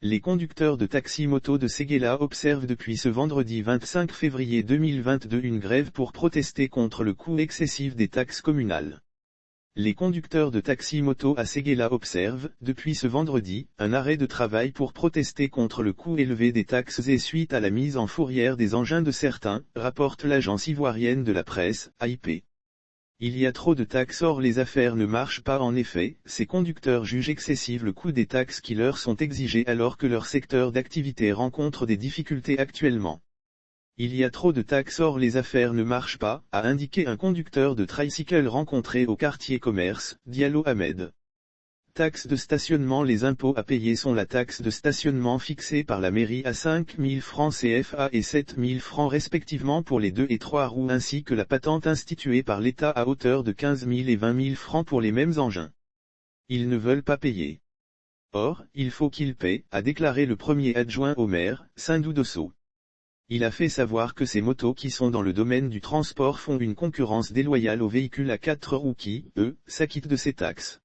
Les conducteurs de taxi-moto de Séguéla observent depuis ce vendredi 25 février 2022 une grève pour protester contre le coût excessif des taxes communales. Les conducteurs de taxi-moto à Séguéla observent, depuis ce vendredi, un arrêt de travail pour protester contre le coût élevé des taxes et suite à la mise en fourrière des engins de certains, rapporte l'agence ivoirienne de la presse, AIP. Il y a trop de taxes, or les affaires ne marchent pas. En effet, ces conducteurs jugent excessif le coût des taxes qui leur sont exigées alors que leur secteur d'activité rencontre des difficultés actuellement. Il y a trop de taxes, or les affaires ne marchent pas, a indiqué un conducteur de tricycle rencontré au quartier commerce, Diallo Ahmed. Taxe de stationnement. Les impôts à payer sont la taxe de stationnement fixée par la mairie à 5 000 francs CFA et 7 000 francs respectivement pour les 2 et 3 roues ainsi que la patente instituée par l'État à hauteur de 15 000 et 20 000 francs pour les mêmes engins. Ils ne veulent pas payer. Or, il faut qu'ils paient, a déclaré le premier adjoint au maire, Sindou Dosso. Il a fait savoir que ces motos qui sont dans le domaine du transport font une concurrence déloyale aux véhicules à 4 roues qui, eux, s'acquittent de ces taxes.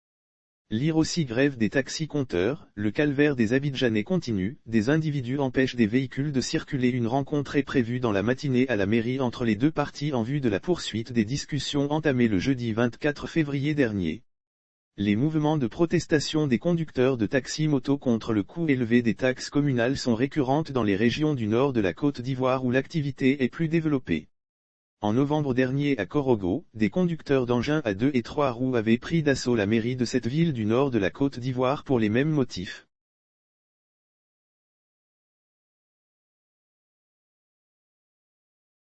Lire aussi grève des taxis-compteurs, le calvaire des Abidjanais continue, des individus empêchent des véhicules de circuler. Une rencontre est prévue dans la matinée à la mairie entre les deux parties en vue de la poursuite des discussions entamées le jeudi 24 février dernier. Les mouvements de protestation des conducteurs de taxi-moto contre le coût élevé des taxes communales sont récurrentes dans les régions du nord de la Côte d'Ivoire où l'activité est plus développée. En novembre dernier à Korogo, des conducteurs d'engins à 2 et 3 roues avaient pris d'assaut la mairie de cette ville du nord de la Côte d'Ivoire pour les mêmes motifs.